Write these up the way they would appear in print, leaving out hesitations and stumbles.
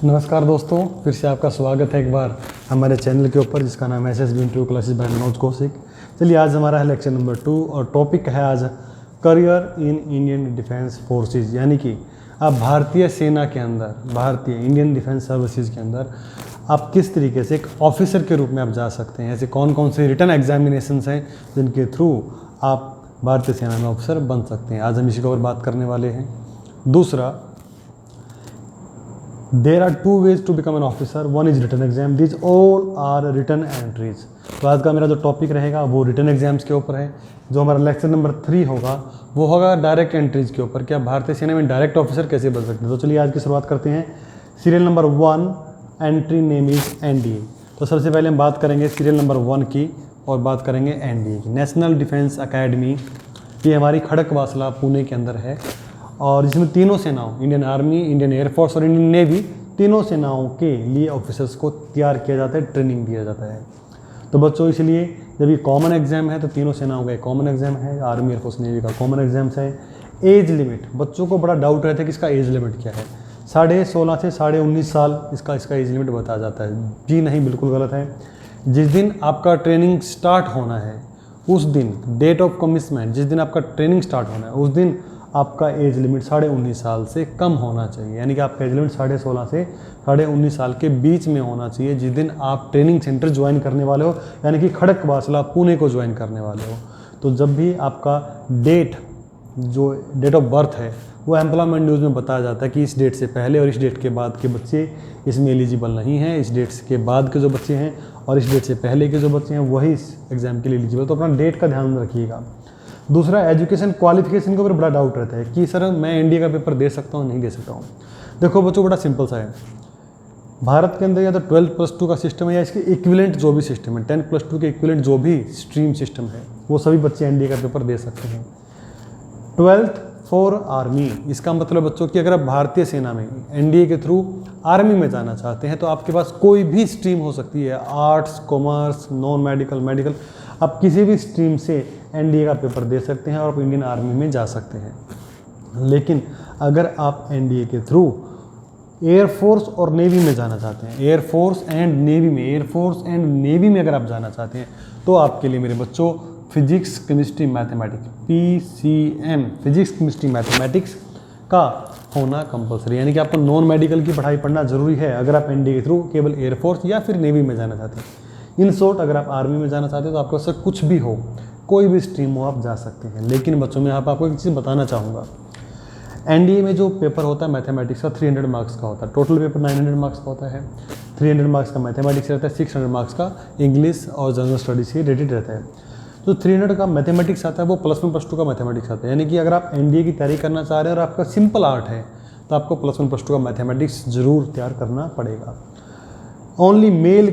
नमस्कार दोस्तों, फिर से आपका स्वागत है एक बार हमारे चैनल के ऊपर जिसका नाम है SSB interview classes bye Manoj Kaushik. चलिए, आज हमारा है लेक्चर नंबर 2 और टॉपिक है आज career in Indian defence forces, यानी कि आप भारतीय सेना के अंदर, भारतीय इंडियन डिफेंस सर्विसेज के अंदर आप किस तरीके से एक ऑफिसर के रूप में आप जा सकते हैं। ऐसे कौन कौन से रिटन एग्जामिनेशंस हैं जिनके थ्रू आप भारतीय सेना में ऑफिसर बन सकते हैं। आज हम इसी के ऊपर बात करने वाले हैं। दूसरा, There are two ways to become an officer. One is written exam. These all are written entries. तो आज का मेरा जो टॉपिक रहेगा वो रिटन एग्जाम्स के ऊपर है। जो हमारा लेक्चर नंबर 3 होगा वो होगा डायरेक्ट एंट्रीज के ऊपर, कि आप भारतीय सेना में डायरेक्ट ऑफिसर कैसे बन सकते हैं। तो चलिए आज की शुरुआत करते हैं। Serial number 1, entry name is NDA। तो सबसे पहले हम बात करेंगे सीरियल नंबर 1 की और बात करेंगे NDA की। नेशनल डिफेंस अकेडमी, ये हमारी खड़कवासला पुणे के अंदर है और इसमें तीनों सेनाओं, इंडियन आर्मी, इंडियन एयरफोर्स और इंडियन नेवी, तीनों सेनाओं के लिए ऑफिसर्स को तैयार किया जाता है, ट्रेनिंग दिया जाता है। तो बच्चों, इसलिए जब ये कॉमन एग्जाम है तो तीनों सेनाओं का एक कॉमन एग्जाम है, आर्मी एयरफोर्स नेवी का कॉमन एग्जाम्स है। एज लिमिट, बच्चों को बड़ा डाउट रहता है कि इसका एज लिमिट क्या है। 16.5 से 19.5 साल इसका एज लिमिट बताया जाता है। जी नहीं, बिल्कुल गलत है। जिस दिन आपका ट्रेनिंग स्टार्ट होना है उस दिन, डेट ऑफ कमिटमेंट, जिस दिन आपका ट्रेनिंग स्टार्ट होना है उस दिन आपका एज लिमिट 19.5 साल से कम होना चाहिए। यानी कि आपका एज लिमिट 16.5 से 19.5 साल के बीच में होना चाहिए जिस दिन आप ट्रेनिंग सेंटर ज्वाइन करने वाले हो, यानी कि खड़कवासला पुणे को ज्वाइन करने वाले हो। तो जब भी आपका डेट ऑफ बर्थ है वो एम्प्लॉयमेंट न्यूज़ में बताया जाता है कि इस डेट से पहले और इस डेट के बाद के बच्चे इसमें एलिजिबल नहीं हैं, इस डेट के बाद के जो बच्चे हैं और इस डेट से पहले के जो बच्चे हैं वही इस एग्ज़ाम के लिए एलिजिबल। तो अपना डेट का ध्यान रखिएगा। दूसरा, एजुकेशन क्वालिफिकेशन के ऊपर बड़ा डाउट रहता है कि सर मैं NDA का पेपर दे सकता हूँ, नहीं दे सकता हूँ। देखो बच्चों, बड़ा सिंपल सा है। भारत के अंदर या तो 12+2 का सिस्टम है या इसके इक्विवेलेंट जो भी सिस्टम है, 10+2 के इक्विवेलेंट जो भी स्ट्रीम सिस्टम है, वो सभी बच्चे NDA का पेपर दे सकते हैं। 12th फॉर आर्मी, इसका मतलब बच्चों कि अगर आप भारतीय सेना में NDA के थ्रू आर्मी में जाना चाहते हैं तो आपके पास कोई भी स्ट्रीम हो सकती है, arts, commerce, non medical, medical, आप किसी भी स्ट्रीम से NDA का पेपर दे सकते हैं और आप इंडियन आर्मी में जा सकते हैं। लेकिन अगर आप NDA के थ्रू एयरफोर्स और नेवी में जाना चाहते हैं, एयरफोर्स एंड नेवी में अगर आप जाना चाहते हैं तो आपके लिए मेरे बच्चों physics, chemistry, mathematics, PCM, physics, chemistry, mathematics का होना कंपलसरी, यानी कि आपको नॉन मेडिकल की पढ़ाई पढ़ना जरूरी है अगर आप NDA के थ्रू केवल एयरफोर्स या फिर नेवी में जाना चाहते हैं। इन शॉर्ट, अगर आप आर्मी में जाना चाहते हैं तो आपके पास कुछ भी हो, कोई भी स्ट्रीम हो, आप जा सकते हैं। लेकिन बच्चों, मैं यहाँ पर आपको एक चीज़ बताना चाहूँगा। NDA में जो पेपर होता है मैथमेटिक्स का 300 मार्क्स का होता है। टोटल पेपर 900 मार्क्स का होता है। 300 मार्क्स का मैथमेटिक्स रहता है, 600 मार्क्स का इंग्लिश और जनरल स्टडीज से रिलेटेड रहता है। तो 300 का मैथमेटिक्स आता है, वो +1 +2 का मैथमेटिक्स आता है। यानी कि अगर आप NDA की तैयारी करना चाह रहे हैं और आपका सिंपल आर्ट है तो आपको +1 +2 का मैथमेटिक्स जरूर तैयार करना पड़ेगा। Only male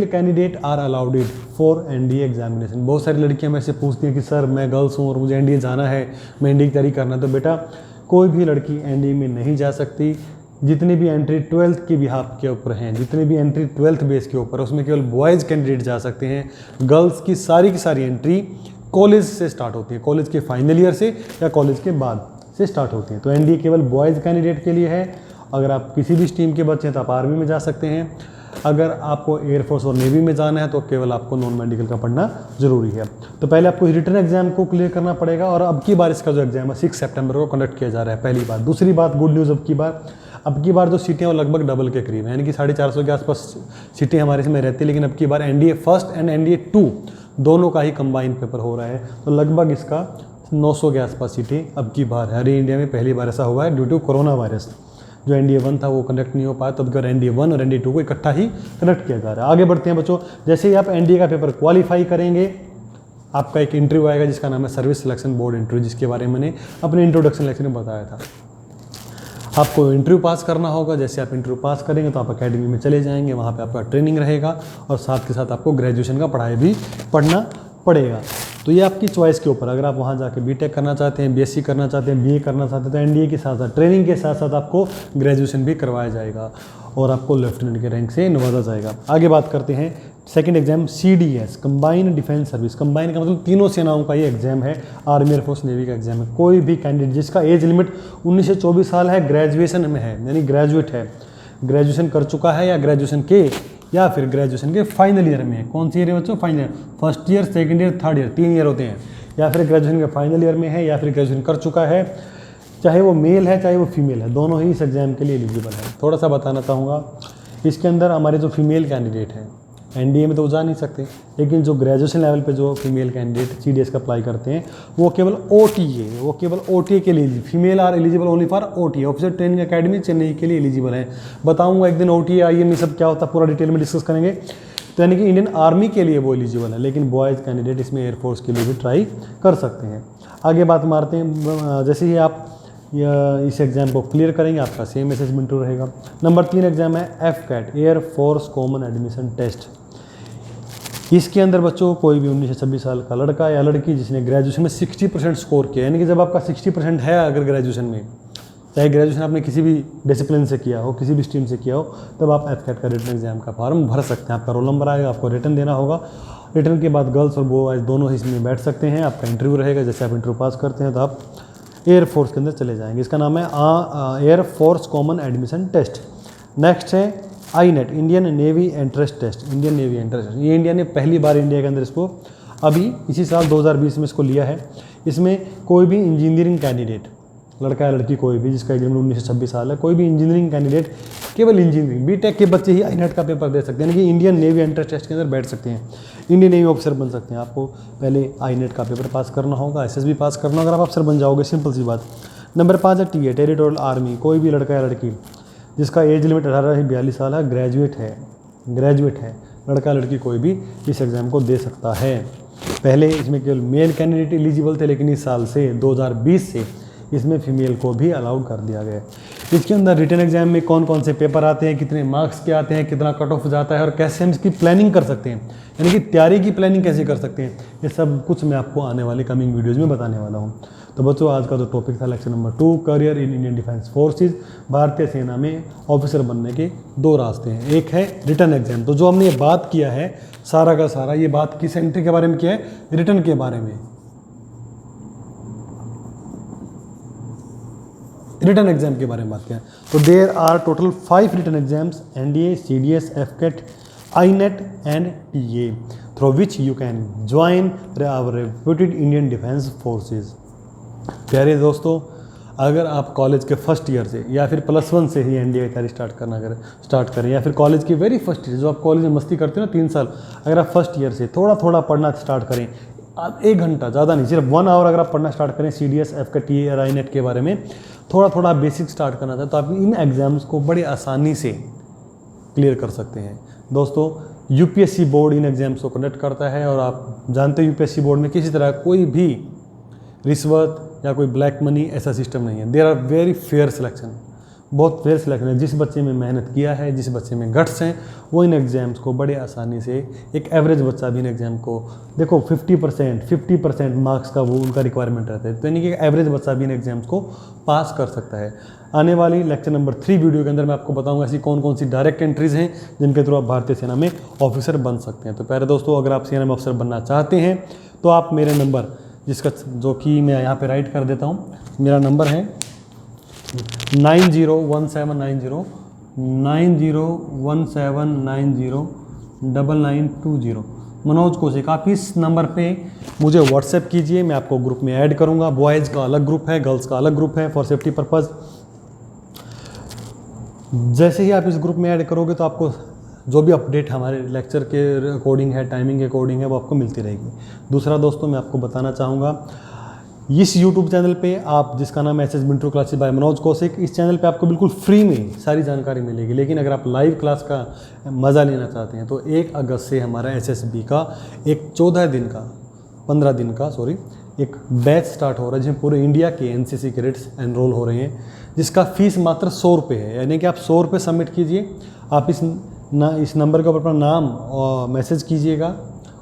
candidate are allowed for NDA examination. बहुत सारी लड़कियां मेरे से पूछती हैं कि सर मैं गर्ल्स हूँ और मुझे NDA जाना है, मैं NDA की तैयारी करना है। तो बेटा, कोई भी लड़की NDA में नहीं जा सकती। जितनी भी एंट्री 12th के बिहाफ के ऊपर हैं, जितनी भी एंट्री 12th बेस के ऊपर है, उसमें केवल बॉयज़ कैंडिडेट जा सकते हैं। गर्ल्स की सारी एंट्री कॉलेज से स्टार्ट होती है, कॉलेज के फाइनल ईयर से या कॉलेज के बाद से स्टार्ट होती है। तो NDA केवल बॉयज़ कैंडिडेट के लिए है। अगर आप किसी भी स्ट्रीम के बच्चे हैं तो आप आर्मी में जा सकते हैं। अगर आपको एयरफोर्स और नेवी में जाना है तो केवल आपको नॉन मेडिकल का पढ़ना जरूरी है। तो पहले आपको रिटन एग्जाम को क्लियर करना पड़ेगा और अब की बार इसका जो एग्जाम है 6 सितंबर को कंडक्ट किया जा रहा है, पहली बार। दूसरी बात, गुड न्यूज़, अब की बार जो सीटें वो लगभग डबल के करीब है, यानी कि 450 के आसपास सीटें हमारे इसमें रहती है। लेकिन अब की बार NDA फर्स्ट एंड NDA 2 दोनों का ही कंबाइन पेपर हो रहा है, तो लगभग इसका 900 के आसपास सीटें अब की बार है। अरे इंडिया में पहली बार ऐसा हुआ है ड्यू टू कोरोना वायरस। जो NDA 1 था वो कंडक्ट नहीं हो पाया, तब कर NDA 1 और NDA 2 को इकट्ठा ही कंडक्ट किया जा रहा है। आगे बढ़ते हैं बच्चों। जैसे ही आप NDA का पेपर क्वालिफाई करेंगे, आपका एक इंटरव्यू आएगा जिसका नाम है सर्विस सिलेक्शन बोर्ड इंटरव्यू, जिसके बारे में मैंने अपने इंट्रोडक्शन लेक्चर में बताया था। आपको इंटरव्यू पास करना होगा। जैसे आप इंटरव्यू पास करेंगे तो आप अकेडमी में चले जाएंगे, वहाँ पे आपका ट्रेनिंग रहेगा और साथ के साथ आपको ग्रेजुएशन का पढ़ाई भी पढ़ना पड़ेगा। तो ये आपकी चॉइस के ऊपर, अगर आप वहाँ जाके BTech करना चाहते हैं, BSc करना चाहते हैं, BA करना चाहते हैं तो NDA के साथ साथ ट्रेनिंग के साथ साथ आपको ग्रेजुएशन भी करवाया जाएगा और आपको लेफ्टिनेंट के रैंक से नवाजा जाएगा। आगे बात करते हैं second exam CDS, combined defence service. Combine का मतलब तीनों सेनाओं का ये एग्जाम है, आर्मी, एयरफोर्स, नेवी का एग्जाम है। कोई भी कैंडिडेट जिसका एज लिमिट 19 से 24 साल है, ग्रेजुएशन में है, यानी ग्रेजुएट है, ग्रेजुएशन कर चुका है या ग्रेजुएशन के या फिर ग्रेजुएशन के फाइनल ईयर में है। कौन सी ईयर है बच्चों? Final year. First year, second year, third year, 3 year होते हैं। या फिर ग्रेजुएशन के फाइनल ईयर में है या फिर ग्रेजुएशन कर चुका है, चाहे वो मेल है चाहे वो फीमेल है, दोनों ही इस एग्ज़ाम के लिए एलिजिबल है। थोड़ा सा बताना चाहूँगा, इसके अंदर हमारे जो फीमेल कैंडिडेट हैं एनडीए में तो जा नहीं सकते, लेकिन जो ग्रेजुएशन लेवल पे जो फीमेल कैंडिडेट सीडीएस का अप्लाई करते हैं वो केवल ओटीए के लिए, female are eligible only for OTA, officer training academy Chennai के लिए एलिजिबल है। बताऊंगा एक दिन ओटीए आईएम ये सब क्या होता है, पूरा डिटेल में डिस्कस करेंगे। तो यानी कि इंडियन आर्मी के लिए वो एलिजिबल है, लेकिन बॉयज़ कैंडिडेट इसमें एयरफोर्स के लिए भी ट्राई कर सकते हैं। आगे बात मारते हैं, जैसे ही आप इस एग्ज़ाम को क्लियर करेंगे आपका सेम असेसमेंट रहेगा। नंबर 3 एग्ज़ाम है AFCAT, air force common admission test. इसके अंदर बच्चों कोई भी 19 से 26 साल का लड़का या लड़की जिसने ग्रेजुएशन में 60% स्कोर किया, यानी कि जब आपका 60% है अगर ग्रेजुएशन में, चाहे ग्रेजुएशन आपने किसी भी डिसिप्लिन से किया हो, किसी भी स्ट्रीम से किया हो, तब आप एफकैट का रिटन एग्जाम का फॉर्म भर सकते हैं। आपका रोल नंबर आएगा, आपको रिटन देना होगा। रिटन के बाद गर्ल्स और बॉयज दोनों ही इसमें बैठ सकते हैं। आपका इंटरव्यू रहेगा, जैसे आप इंटरव्यू पास करते हैं तो आप एयरफोर्स के अंदर चले जाएंगे। इसका नाम है Air force common admission Test. Next है INET, Indian Navy Entrance Test. Indian Navy Entrance Test ये इंडिया ने पहली बार इंडिया के अंदर इसको अभी इसी साल 2020 में इसको लिया है। इसमें कोई भी इंजीनियरिंग कैंडिडेट, लड़का या लड़की कोई भी जिसका एज लिमिट 19 से 26 साल है, कोई भी इंजीनियरिंग कैंडिडेट, केवल इंजीनियरिंग बीटेक के बच्चे ही आईनेट का पेपर दे सकते हैं, यानी कि इंडियन नेवी एंट्रेंस टेस्ट के अंदर बैठ सकते हैं, इंडियन नेवी ऑफिसर बन सकते हैं। आपको पहले आईनेट का पेपर पास करना होगा, एसएसबी पास करना होगा, अगर आप अफसर बन जाओगे, सिंपल सी बात। नंबर 5 है टीए, टेरिटोरियल आर्मी। कोई भी लड़का या लड़की जिसका एज लिमिट 18 से 42 साल है, ग्रेजुएट है, लड़का लड़की कोई भी इस एग्ज़ाम को दे सकता है। पहले इसमें केवल मेल कैंडिडेट एलिजिबल थे, लेकिन इस साल से 2020 से इसमें फीमेल को भी अलाउड कर दिया गया है। इसके अंदर रिटन एग्जाम में कौन कौन से पेपर आते हैं, कितने मार्क्स के आते हैं, कितना कट ऑफ जाता है और कैसे हम इसकी प्लानिंग कर सकते हैं, यानी कि तैयारी की प्लानिंग कैसे कर सकते हैं, ये सब कुछ मैं आपको आने वाले कमिंग वीडियोज़ में बताने वाला हूँ। तो बच्चों आज का जो टॉपिक था lecture number 2, career in Indian defence forces, भारतीय सेना में ऑफिसर बनने के 2 रास्ते हैं। एक है रिटन एग्जाम, तो जो हमने ये बात किया है सारा का सारा, ये बात किस एंट्री के बारे में किया है, रिटन के बारे में, रिटन एग्जाम के बारे में बात किया। तो there are total 5 written exams, NDA, CDS, AFCAT, INET and TA, through which you can join our reputed Indian defence forces. प्यारे दोस्तों, अगर आप कॉलेज के फर्स्ट ईयर से या फिर +1 से ही एनडीए की तैयारी स्टार्ट करें या फिर कॉलेज की वेरी फर्स्ट ईयर, जो आप कॉलेज में मस्ती करते हो ना 3 साल, अगर आप फर्स्ट ईयर से थोड़ा थोड़ा पढ़ना स्टार्ट करें, आप 1 घंटा, ज़्यादा नहीं, सिर्फ 1 आवर अगर आप पढ़ना स्टार्ट करें सीडीएस, एफकैट, टीए और आईनेट के बारे में, थोड़ा थोड़ा बेसिक स्टार्ट करना था, तो आप इन एग्ज़ाम्स को बड़े आसानी से क्लियर कर सकते हैं। दोस्तों, यूपीएससी बोर्ड इन एग्ज़ाम्स को कंडक्ट करता है और आप जानते हो यूपीएससी बोर्ड में किसी तरह कोई भी रिश्वत या कोई ब्लैक मनी ऐसा सिस्टम नहीं है। There are very fair selection, बहुत फेयर सिलेक्शन है। जिस बच्चे में मेहनत किया है, जिस बच्चे में गट्स हैं, वो इन एग्ज़ाम्स को बड़े आसानी से, एक एवरेज बच्चा भी इन एग्ज़ाम को, देखो 50% मार्क्स का वो उनका रिक्वायरमेंट रहता है, तो यानी कि एवरेज बच्चा भी इन एग्ज़ाम्स को पास कर सकता है। आने वाली लेक्चर नंबर 3 वीडियो के अंदर मैं आपको बताऊंगा ऐसी कौन कौन सी डायरेक्ट एंट्रीज़ हैं जिनके थ्रू आप भारतीय सेना में ऑफिसर बन सकते हैं। तो प्यारे दोस्तों, अगर आप सेना में ऑफिसर बनना चाहते हैं तो आप मेरे नंबर, जिसका जो कि मैं यहाँ पे राइट कर देता हूँ, मेरा नंबर है 9017909920 मनोज कौशिक। आप इस नंबर पे मुझे व्हाट्सएप कीजिए, मैं आपको ग्रुप में ऐड करूँगा। बॉयज़ का अलग ग्रुप है, गर्ल्स का अलग ग्रुप है फॉर सेफ्टी पर्पज़। जैसे ही आप इस ग्रुप में ऐड करोगे तो आपको जो भी अपडेट हमारे लेक्चर के अकॉर्डिंग है, टाइमिंग के अकॉर्डिंग है, वो आपको मिलती रहेगी। दूसरा दोस्तों, मैं आपको बताना चाहूँगा, इस YouTube चैनल पे आप, जिसका नाम है SS Mintu classes bye Manoj Kaushik, इस चैनल पे आपको बिल्कुल फ्री में सारी जानकारी मिलेगी। लेकिन अगर आप लाइव क्लास का मज़ा लेना चाहते हैं तो 1 अगस्त से हमारा SSB का एक 15 दिन का एक बैच स्टार्ट हो रहा है, जिसमें पूरे इंडिया के NCC कैडेट्स एनरोल हो रहे हैं, जिसका फ़ीस मात्र 100 रुपये है। यानी कि आप 100 रुपये सबमिट कीजिए, आप इस नंबर के ऊपर अपना नाम और मैसेज कीजिएगा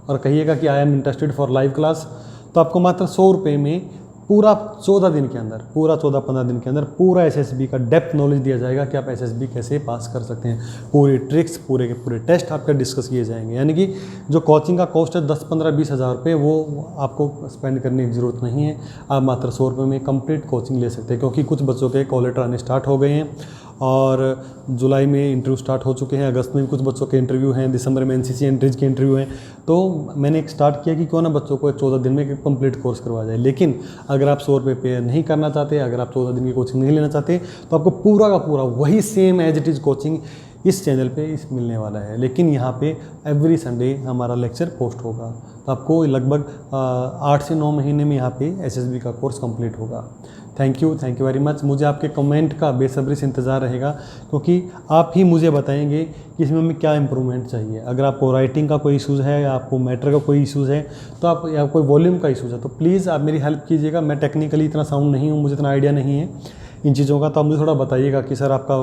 और कहिएगा कि I am interested for live class, तो आपको मात्र 100 रुपये में पूरा 14 दिन के अंदर, पूरा 14-15 दिन के अंदर पूरा SSB का डेप्थ नॉलेज दिया जाएगा कि आप SSB कैसे पास कर सकते हैं। पूरी ट्रिक्स, पूरे के पूरे टेस्ट आपके डिस्कस किए जाएंगे। यानी कि जो कोचिंग का कॉस्ट है 10-15-20 हज़ार रुपये, वो आपको स्पेंड करने की ज़रूरत नहीं है। आप मात्र 100 रुपये में कंप्लीट कोचिंग ले सकते हैं, क्योंकि कुछ बच्चों के कॉल लेटर आने स्टार्ट हो गए हैं और जुलाई में इंटरव्यू स्टार्ट हो चुके हैं, अगस्त में भी कुछ बच्चों के इंटरव्यू हैं, दिसंबर में एनसीसी एंट्रीज के इंटरव्यू हैं। तो मैंने एक स्टार्ट किया कि क्यों ना बच्चों को 14 दिन में कंप्लीट कोर्स करवाया जाए। लेकिन अगर आप 100 रुपये पे नहीं करना चाहते, अगर आप 14 दिन की कोचिंग नहीं लेना चाहते, तो आपको पूरा का पूरा वही same as it is coaching इस चैनल पे इस मिलने वाला है। लेकिन यहाँ पे एवरी संडे हमारा लेक्चर पोस्ट होगा, तो आपको लगभग 8 से 9 महीने में यहाँ पे एसएसबी का कोर्स कंप्लीट होगा। Thank you very much. मुझे आपके कमेंट का बेसब्री से इंतज़ार रहेगा, क्योंकि आप ही मुझे बताएंगे कि इसमें हमें क्या इंप्रूवमेंट चाहिए। अगर आपको राइटिंग का कोई इशूज़ है या आपको मैटर का कोई इशूज़ है, तो आप या कोई वॉल्यूम का इशूज़ है, तो प्लीज़ आप मेरी हेल्प कीजिएगा। मैं टेक्निकली इतना साउंड नहीं हूँ, मुझे इतना आइडिया नहीं है इन चीज़ों का, तो आप मुझे थोड़ा बताइएगा कि सर आपका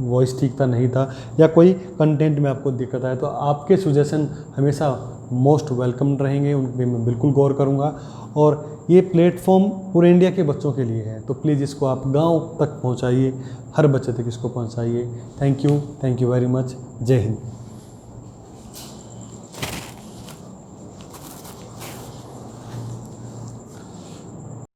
वॉइस ठीक था, नहीं था, या कोई कंटेंट में आपको दिक्कत आए, तो आपके सुजेशन हमेशा मोस्ट वेलकम रहेंगे, उन पर मैं बिल्कुल गौर करूँगा। और ये प्लेटफॉर्म पूरे इंडिया के बच्चों के लिए है, तो प्लीज़ इसको आप गांव तक पहुंचाइए, हर बच्चे तक इसको पहुंचाइए। Thank you very much. जय हिंद।